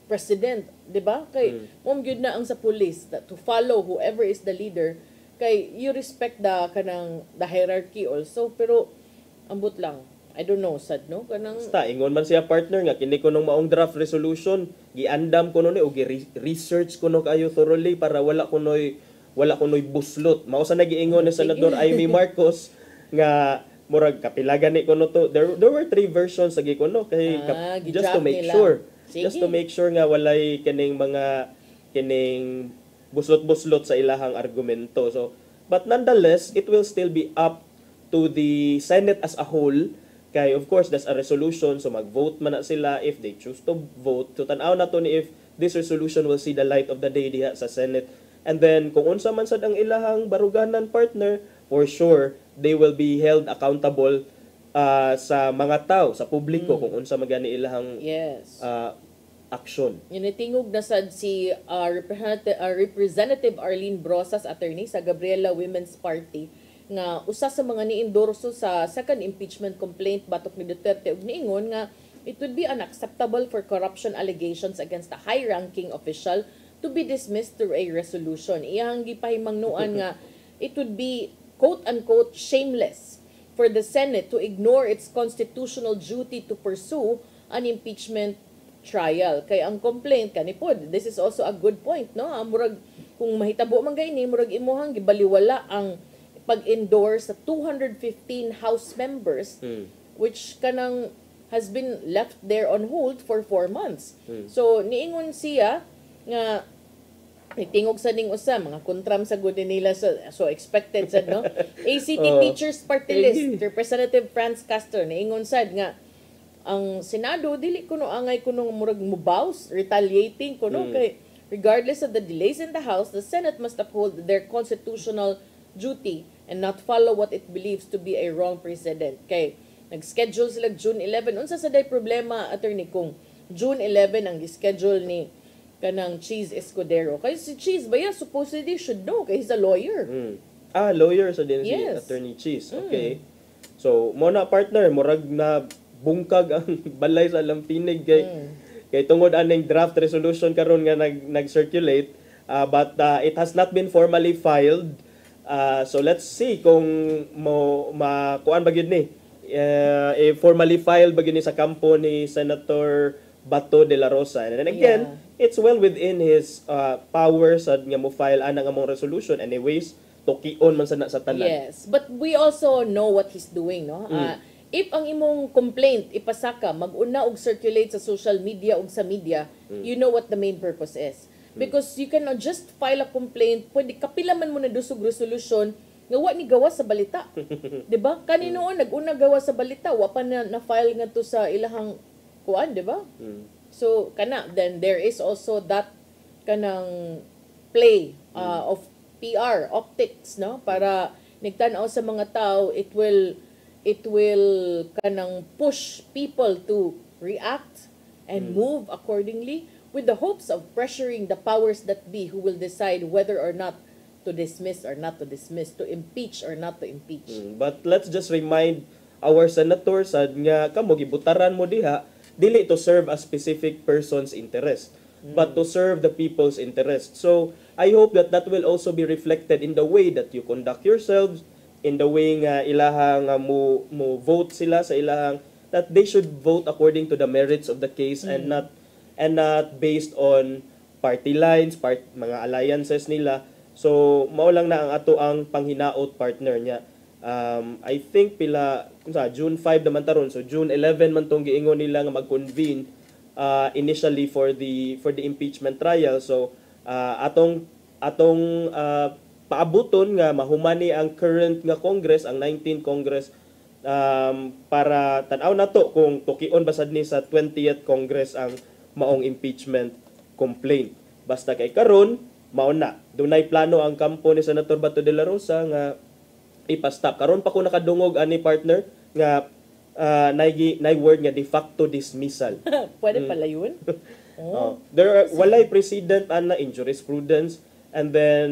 president, di ba? Kay mom gyud na ang sa police to follow whoever is the leader kay you respect the hierarchy also, pero ambot lang. I don't know, sad, no? Kanang basta ingon man siya partner nga kini kuno maong draft resolution, giandam kuno ni o research kuno kayo thoroughly para wala kunoy buslot. Mao sa nagiingon ni Senador Amy Marcos nga murag kapilagan ni kuno to. There were 3 versions sa gikuno kay just to make sure. Sige. Just to make sure nga walay kining buslot-buslot sa ilahang argumento. So, but nonetheless, it will still be up to the Senate as a whole. Kay of course, that's a resolution, so mag-vote man na sila if they choose to vote. So tanaw na to ni if this resolution will see the light of the day diha sa Senate. And then, kung unsa man sad ang ilahang baruganan partner, for sure, they will be held accountable sa mga tao, sa publiko, kung unsa magani ilahang action. Yunitingog na sad si Representative Arlene Brosas, attorney sa Gabriela Women's Party, nga usa sa mga ni-endorso sa second impeachment complaint batok ni Duterte ug niingon nga it would be unacceptable for corruption allegations against a high-ranking official to be dismissed through a resolution. Iyang gipahimangnuan nga it would be quote-unquote shameless for the Senate to ignore its constitutional duty to pursue an impeachment trial. Kay ang complaint kanipod, this is also a good point, no? Murag kung mahitabo man gayni murag imuhang gibaliwala ang pag-endorse sa 215 House members which kanang has been left there on hold for 4 months. So niingon siya nga itingog sa ning usa mga kontram sa gud nila so expected sad, no? ACT Teachers Party List Representative Franz Castor niingon sad nga ang Senado dili kuno angay kuno murag mubaws retaliating kuno kay regardless of the delays in the House, the Senate must uphold their constitutional duty and not follow what it believes to be a wrong precedent. Kay nag-schedule sila June 11. Unsa sa day problema, attorney, kung June 11 ang gi-schedule ni kanang Cheese Escudero. Kay si Cheese baya supposedly should know kay he's a lawyer. Lawyer sa din si Attorney Cheese. Okay. So mo na partner, murag na bungkag ang balay sa lampinig kay tungod aning draft resolution karon nga nag-circulate but it has not been formally filed. So let's see kung kuan ba gyud ni formally filed ba gyud ni sa kampo ni Senator Bato de la Rosa. And then again, it's well within his powers nga mo file ana nga mong resolution anyways to kion man sa tanan. Yes, but we also know what he's doing, no? If ang imong complaint ipasaka mag-una og circulate sa social media ug sa media, you know what the main purpose is. Because you cannot just file a complaint, pwede kapila man mo na dusog resolution nga wa ni gawas sa balita. 'Di ba? Kaninoon nag-una gawas sa balita, wa pa na file nga to sa ilahang kuan, 'di ba? So kana then there is also that kanang play of PR optics, no? Para nigtan-aw sa mga tao, it will kanang push people to react and move accordingly with the hopes of pressuring the powers that be who will decide whether or not to dismiss or not to dismiss, to impeach or not to impeach. But let's just remind our senators nga kamo gibutaran mo diha dili to serve a specific person's interest but to serve the people's interest. So I hope that will also be reflected in the way that you conduct yourselves, in the way nga ilahang mo vote sila sa ilahang, that they should vote according to the merits of the case and not based on party lines, mga alliances nila. So mao lang na ang ato ang panghinaot, partner niya. I think June 5 naman taron, so June 11 man tong giingon nila nga mag-convene initially for the impeachment trial. So atong paabuton nga mahumani ang current nga Congress, ang 19th Congress, para tan-aw nato kung tukion basad ni sa 20th Congress ang maong impeachment complaint. Basta kay karon mao na dunay plano ang kampo ni Senator Bato de la Rosa nga ipastop. Karon pa ko nakadungog ani, partner, nga nay word nga de facto dismissal. Pwede pala yun? Walay precedent ana in jurisprudence, and then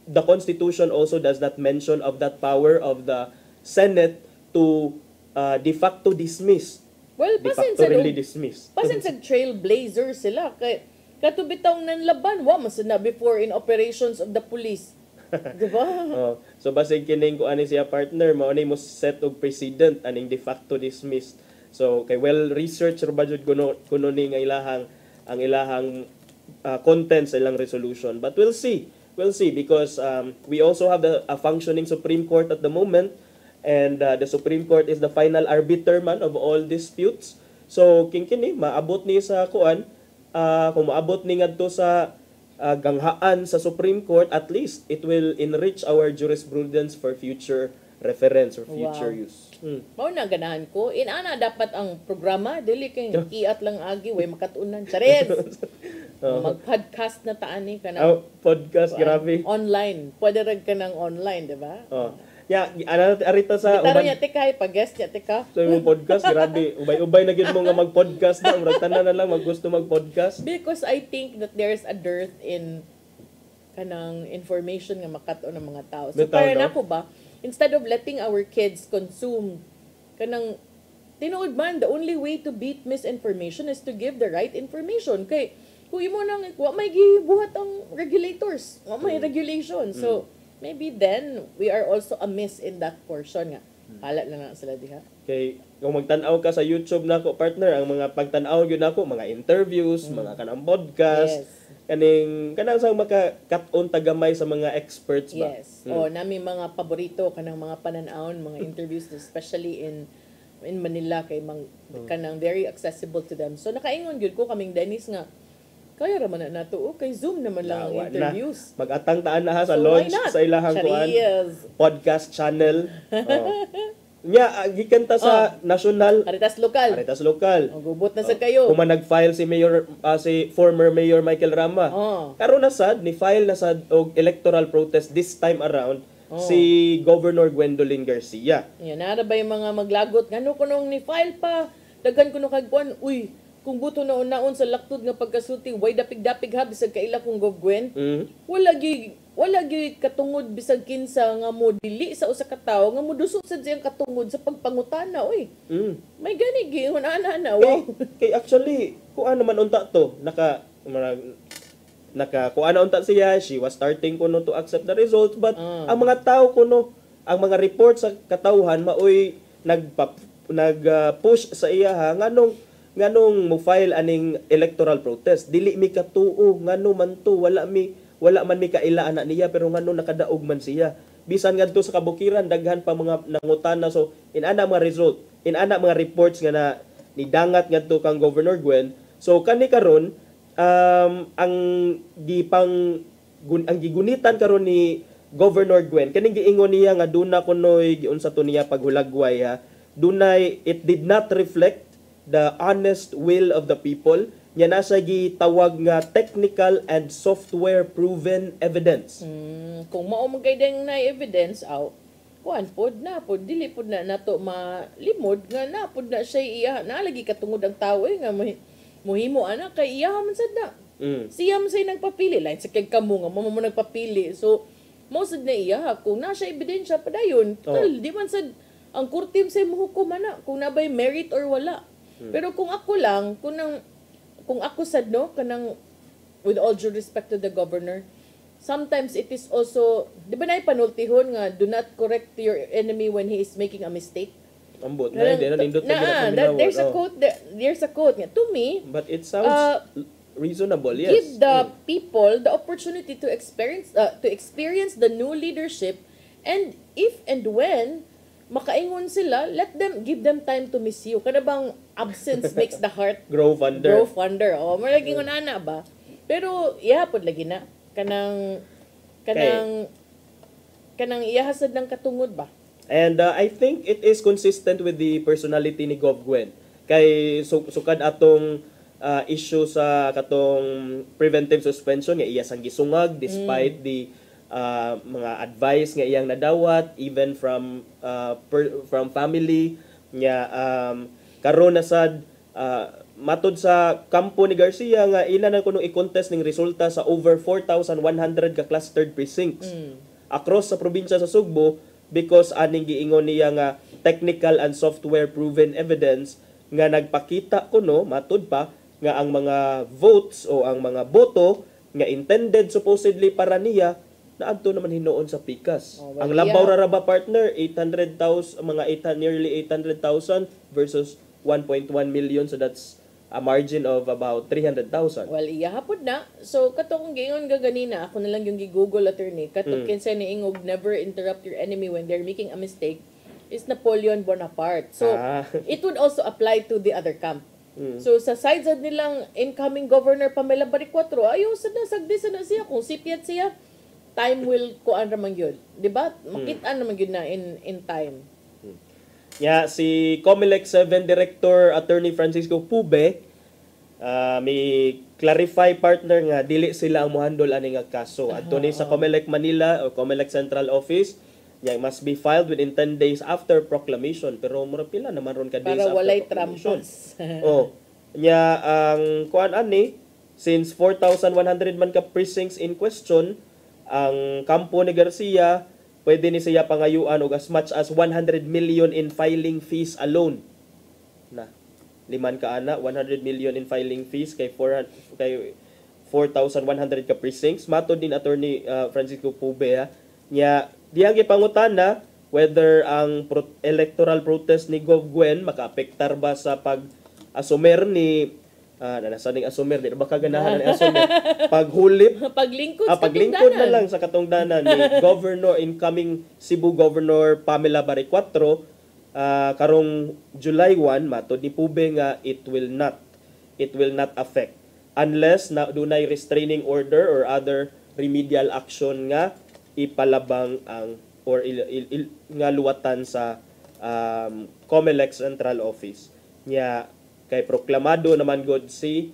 the Constitution also does not mention of that power of the Senate to de facto dismiss. Well, pasin sa trailblazer sila kay katubitang nanlaban wa man na before in operations of the police. Diba? So basig kining ko ani siya, partner, mao ni mo set og precedent aning de facto dismissed. So kay well research ra ba jud kuno ni nga ang ilahang contents sa ilang resolution. But we'll see because we also have a functioning Supreme Court at the moment, and the Supreme Court is the final arbiter man of all disputes. So kini maabot ni sa kuan, kung maabot ni ngadto sa ganghaan sa Supreme Court, at least it will enrich our jurisprudence for future reference or future use. Mao na ganahan ko. Inana dapat ang programa dili kay iat lang agi way makatunan. Chares. Mag-podcast na taani ka na. Podcast, grabe. Online. Pwede rag ka ng online, di ba? Arita sa Bitaro niya tika, pag-guest niya tika. So yung podcast, grabe. Ubay na gid mo nga mag-podcast na. Murag tanan na lang maggusto mag-podcast. Because I think that there's a dearth in kanang information nga makato ng mga tao. So para nako ba, instead of letting our kids consume kanang tinuod man, the only way to beat misinformation is to give the right information. Kay kung imo nang wa may gibuhat ang regulators, wa may regulation. So maybe then we are also amiss in that portion nga. Hala lang na sila diha. Okay, kung magtan-aw ka sa YouTube nako, partner, ang mga pagtan-aw gyud nako, mga interviews, mga kanang podcast, kanang sa maka-cut-on tagamay sa mga experts ba. Yes. Nami mga paborito kanang mga pananawon, mga interviews, especially in Manila, kay kanang very accessible to them. So nakaingon gyud ko kaming Dennis nga kaya raman na nato, kay Zoom naman lang ang interviews. Mag-atang taan na sa launch sa ilahang kuan podcast channel. Gikan ta sa national Aritas Lokal. Gubot na sa kayo. Kung nag-file si former Mayor Michael Rama. Karon na sad ni file na sad og electoral protest this time around si Governor Gwendolyn Garcia. Yan na ba yung mga maglagot ngano kunong ni file pa daghan kuno kag kuan, uy kung buto na unaon sa laktod nga pagkasulti, way dapig-dapig ha, bisag kaila kung govgwen. Wala gi katungod bisag kinsa nga mo dili sa usa ka tawo nga modusot sad siyang katungod sa pagpangutana, oy. May gani gi ana wow. Kay actually, kuan naman unta to, kuan unta siya, she was starting kuno to accept the results, but ang mga tawo kuno, ang mga report sa katawhan maoy nag-push sa iya nganong mo file aning electoral protest, dili mi katuo ngano man to, wala man mi kaila ana niya, pero ngano nakadaog man siya bisan ngadto sa kabukiran daghan pa mga nangutana. So inana mga result, inana mga reports nga na nidangat ngadto kang Governor Gwen. So kani karon ang gigunitan karon ni Governor Gwen kaning giingon niya nga duna kunoy giunsa to niya paghulagway ha, dunay it did not reflect the honest will of the people. Nya nasa gitawag nga technical and software proven evidence. Kung mao magayang na evidence out, kuan pod dili pod na nato malimod nga na pod na siya iya nalagi katungod ang tawo nga muhimo ana kay iya man sad na. Siya man say nagpapili lain sa kay kamo nga mo nagpapili. So most na iya kung na siya ebidensya padayon. Di man sad ang kurtim say mohukom ana kung nabay merit or wala. Pero kung ako lang, kung ako sad no kanang with all due respect to the governor, sometimes it is also, di ba na panultihon nga, do not correct your enemy when he is making a mistake? Ambot na, hindi na nindot there's a quote nga. To me, but it sounds reasonable, yes. Give the people the opportunity to experience the new leadership, and if and when makaingon sila, give them time to miss you. Kada bang absence makes the heart grow fonder. Oh, malaging ana ba? Pero ihapon lagi na kanang iyahasad ng katungod ba? And I think it is consistent with the personality ni Gov Gwen. Kay sukad atong issue sa katong preventive suspension nga iya sang gisungag despite the mga advice nga iyang nadawat even from family nga karon na sad matod sa kampo ni Garcia nga ila na kuno i-contest ning resulta sa over 4,100 ka clustered precincts across sa probinsya sa Sugbo because aning giingon niya nga technical and software proven evidence nga nagpakita kuno matud pa nga ang mga votes o ang mga boto nga intended supposedly para niya naadto naman hinuon sa pikas. Ang Labaw Raraba partner 800,000 nearly 800,000 versus 1.1 million, so that's a margin of about 300,000. Well, iyahapod na. So, katong giingon ga ganina, ako na lang yung gi-Google attorney, katong kinsa ni ingog never interrupt your enemy when they're making a mistake is Napoleon Bonaparte. So, it would also apply to the other camp. So, sa side nilang incoming Governor Pamela Baricuatro, ayaw sagdi na siya. Kung sipiat siya, time will kuan raman yun. Diba? Makita naman yun na in time. Si COMELEC 7 Director Attorney Francisco Pube may clarify partner nga dili sila ang mohandol ani nga kaso. Adto ni sa COMELEC Manila o COMELEC Central Office, must be filed within 10 days after proclamation. Pero mura pila naman ron ka days para after walay proclamation. trampas. Ang kuan ani since 4,100 man ka precincts in question, ang kampo ni Garcia pwede ni siya pangayuan og as much as 100 million in filing fees alone. Na liman ka ana 100 million in filing fees kay 4,100 ka precincts. Matod din attorney Francisco Pube nya diyang gipangutana whether ang electoral protest ni Gov Gwen makaapektar ba sa pag-asumer ni nasa ning asumer di ba kaganahan ni asumer paghulip paglingkod na lang sa katungdanan ni incoming Cebu Governor Pamela Baricuatro karong July 1 matod ni Pube nga it will not affect unless na dunay restraining order or other remedial action nga ipalabang ang or nga luwatan sa COMELEC Central Office nya kay proklamado naman god si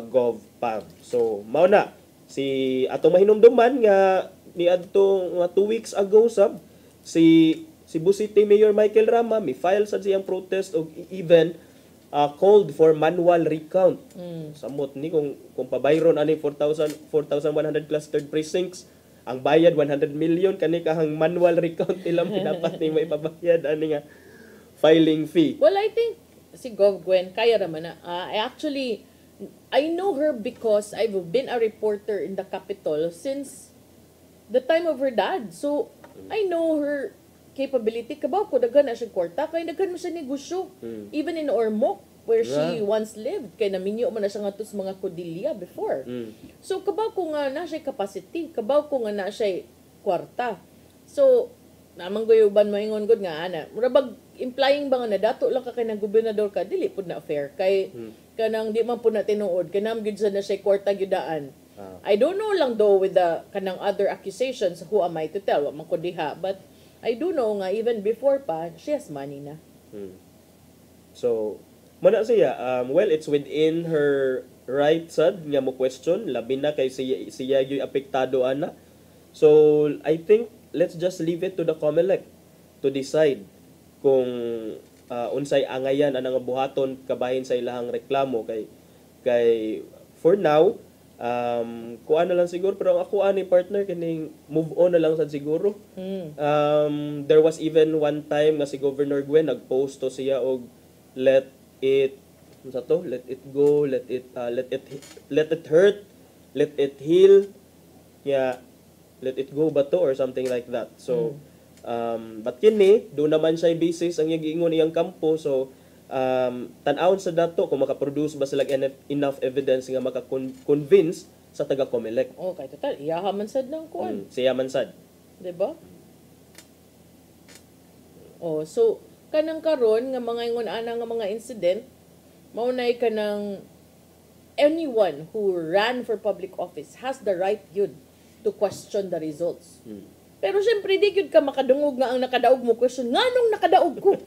Gov Pam. So mao na si atong mahinumduman nga ni adto 2 weeks ago si Cebu City Mayor Michael Rama mi file sa siyang protest og even called for manual recount. Samot ni kung pabayron ani 4,100 clustered precincts ang bayad 100 million kani kahang manual recount ilang dapat ni may pabayad ani nga filing fee. Well, I think si Gov Gwen, kaya naman na. I know her because I've been a reporter in the Capitol since the time of her dad. So, I know her capability. Kabaw ko, daghan na siya kwarta. Kaya daghan mo siya negosyo. Even in Ormoc, where she once lived. Kaya naminyo man na siya nga to sa mga Cordillera before. So, kabaw ko nga na siya capacity. Kabaw ko nga na siya kwarta. So, namang guyuban mo ingon gud nga ana murabag implying ba nga nadato lang ka kay nang gobernador ka dili pud na fair kay kanang di man pud na tinuod kanang gid sa na siya kwarta gyudaan. I don't know lang though with the kanang other accusations, who am I to tell wa man ko diha, but I do know nga even before pa she has money na. So mana siya well it's within her right sad nga mo question labi na kay siya gyud apektado ana. So I think let's just leave it to the COMELEC to decide kung unsay angayan anang buhaton kabahin sa ilahang reklamo kay for now kuan na lang siguro, pero ang ako ani partner kining move on na lang sad siguro. There was even one time nga si Governor Gwen nagpost to siya og let it go, let it hurt, let it heal, let it go ba to or something like that. So but kini do naman siya basis ang giingon iyang kampo. So tan-awon sa dato kung makaproduce ba sila enough evidence nga maka-convince sa taga-COMELEC. Okay, total. Iyaha man sad ng kuan. Siya man sad. Diba? So, kanang karon nga mga ingon ana nga mga incident, maunay ka ng anyone who ran for public office has the right yun to question the results. Pero syempre, di yun ka makadungog nga ang nakadaog mo question, nganong nakadaog ko?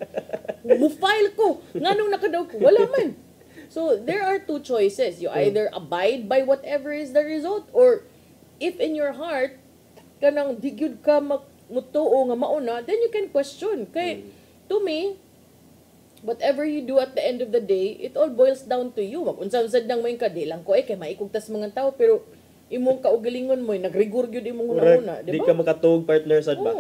Mo-file ko, nganong nakadaog ko? Wala man. So, there are two choices. You either abide by whatever is the result, or if in your heart, kanang di yun ka mutuo nga mauna, then you can question. Kaya, to me, whatever you do at the end of the day, it all boils down to you. Mag-unsam-sad lang mo yung kadilang ko, kay maikugtas mga tao, pero imong kaugalingon mo, nagrigur yun imong una-una. Di ka makatug partner sad ba?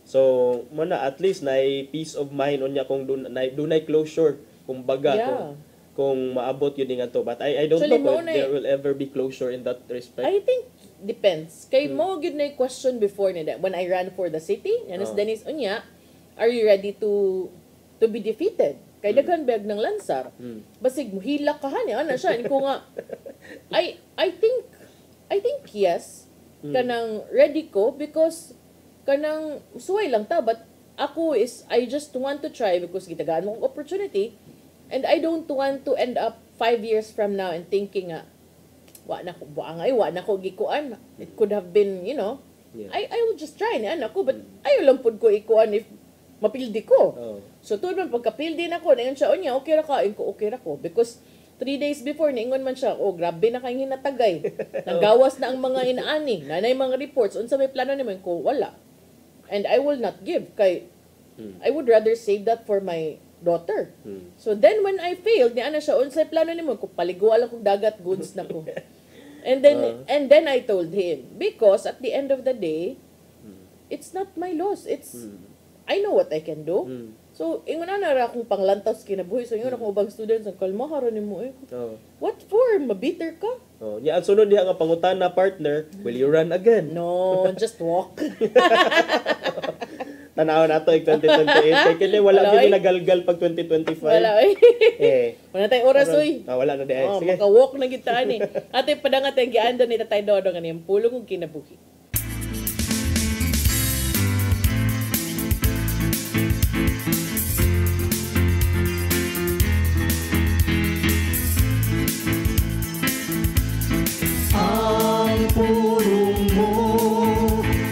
So, muna, at least na peace of mind unya kung dunay closure, kung baga, kung maabot yun nga to. But I don't know if there will ever be closure in that respect. I think depends. Kay mo gyud na question before ni that when I ran for the city, Yanis Dennis unya, are you ready to be defeated? Kay daghan bag ng lansar. Basig mo hilak ka ani ana siya ko nga. I think yes. Kanang ready ko because kanang suway lang ta, but ako I just want to try because gitagaan mo ang opportunity, and I don't want to end up 5 years from now and thinking wa na ko gikuan. It could have been, I will just try ni anak ko, but ayo lang pud ko ikuan if mapildi ko. So tuod man pagkapildi na ko, nayon siya unya, okay ra ka, okay ra ko because 3 days before niingon man siya, grabe na kay hinatagay. Nagawas na ang mga inaani, nanay mga reports unsa may plano nimo ko, wala. And I will not give kay I would rather save that for my daughter. So then when I failed, ni ana siya unsay plano nimo ko, paliguan lang kog dagat goods na ko. And then I told him because at the end of the day, it's not my loss. It's I know what I can do. So, ingon na ra akong panglantaw sa kinabuhi. So, ingon akong ubang students, ang kalma, haron mo What for? Mabitter ka? Ang sunod diha nga pangutana partner, will you run again? No, just walk. Tanaw na to 2028. Kaya wala gyud nagalgal pag 2025. Wala wala tayong oras uy. Wala na di ay. Sige. Maka-walk na kita ni. Ate padangat ang gianda ni Tatay Dodo kaniyang pulong ug kinabuhi. Pulong mo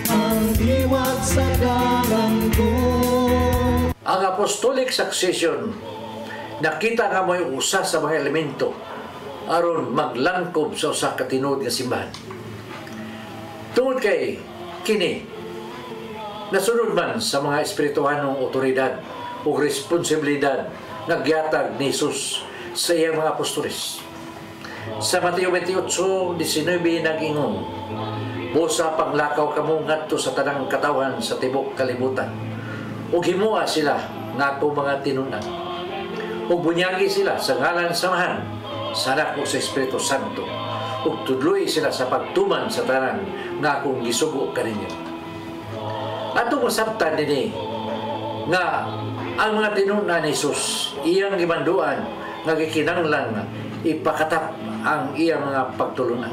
ang diwat sa dalang ko. Ang apostolic succession, nakita nga mo'y usa sa mga elemento aron maglangkob sa usa ka tinuod nga simbahan. Tungod kay kini nasunod man sa mga espirituhanong otoridad o responsibilidad nga gihatag ni Jesus sa iyang mga apostoles. Sa Mateo 28:19 nag-ingon, busa panglakaw kamo ngadto sa tanang katawan sa tibok kalibutan. Ug himuha sila ngadto mga tinunan. Ug bunyagi sila sa ngalan samahan sa Anak ug sa Espiritu Santo. Ug tudloy sila sa pagtuman sa tanan nga akong gisugo kaninyo. Atong masabtan dinhi nga ang mga tinunan ni Jesus iyang gimanduan nga gikinahanglan ipakatap ang iyang mga pagtulunan.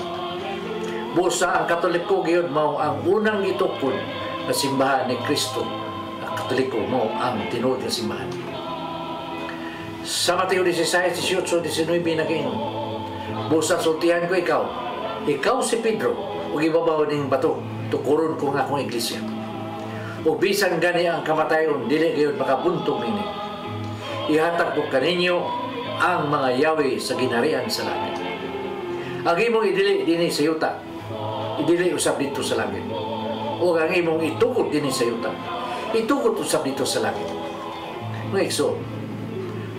Busa ang Katoliko gyud mao ang unang gitukod na simbahan ni Kristo. Ang Katoliko mao ang tinuod nga simbahan. Sa Mateo 16:18-19 nag-ingon, busa sultihan ko ikaw si Pedro, ug ibabaw ning bato, tukuron ko nga akong iglesia. Ug bisan gani ang kamatayon dili gyud makabuntong nini. Ihatag ko kaninyo ang mga yawi sa ginharian sa langit. Ang imong idili dinhi sa yuta, idili usab dito sa langit. O ang imong itukod dinhi sa yuta, itukod usab dito sa langit. Mga igsoon,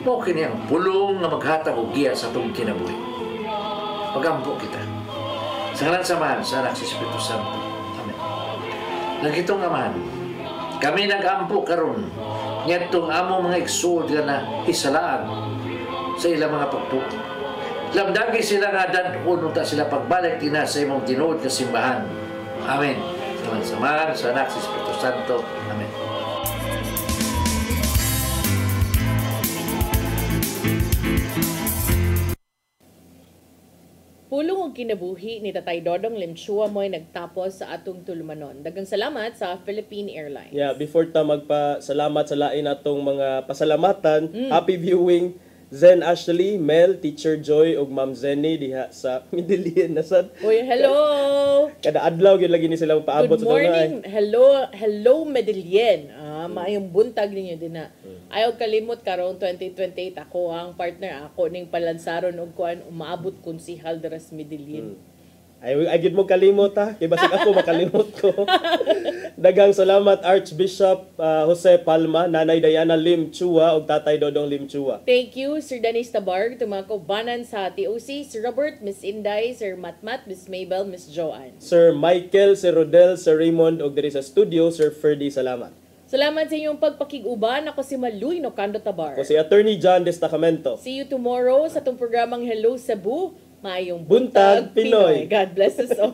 mao kini ang pulong nga maghatag og giya sa atong kinabuhi. Pagampo kita. Sa ngalan samahan sa Anak sa Espiritu Santo. Amen. Nagitong Aman, kami nag-ampo karon ngadtong among mga igsoon nga na isalaan sa ilang mga pagtuo. Lamdagi sila nga dan-on ta sila pagbalik tina sa imong tinuod nga simbahan. Amen. Sa ngalan samahan sa Anak sa Espiritu Santo. Amen. Pulong og kinabuhi ni Tatay Dodong Limchua mo'y nagtapos sa atong tulumanon. Daghang salamat sa Philippine Airlines. Yeah, before ta magpasalamat sa lain atong mga pasalamatan, happy viewing Zen Ashley, Mel, Teacher Joy ug Ma'am Zenny diha sa Midilian na sad. Uy, hello. Kada adlaw gyud lagi ni sila paabot sa morning. Hello Medellin. Maayong buntag ninyo din na. Ayaw kalimot karon 2028 ako ang partner ako ning palansaron og kuan umaabot konsihal dira sa Medellin. Ay gid mo kalimot ha, kay basig ako makalimot ko. Daghang salamat Archbishop Jose Palma, Nanay Diana Lim Chua ug Tatay Dodong Lim Chua. Thank you Sir Dennis Tabarg, mga kaubanan sa TOC, Sir Robert, Miss Inday, Sir Matmat, Miss Mabel, Miss Joanne. Sir Michael, Sir Rodel, Sir Raymond ug diri sa studio Sir Ferdy, salamat. Salamat sa inyong pagpakig-uban. Ako si Maluy Nocando Tabar. Ako si Attorney John Destacamento. See you tomorrow sa itong programang Hello Cebu. Maayong Buntag Pinoy. God bless us all.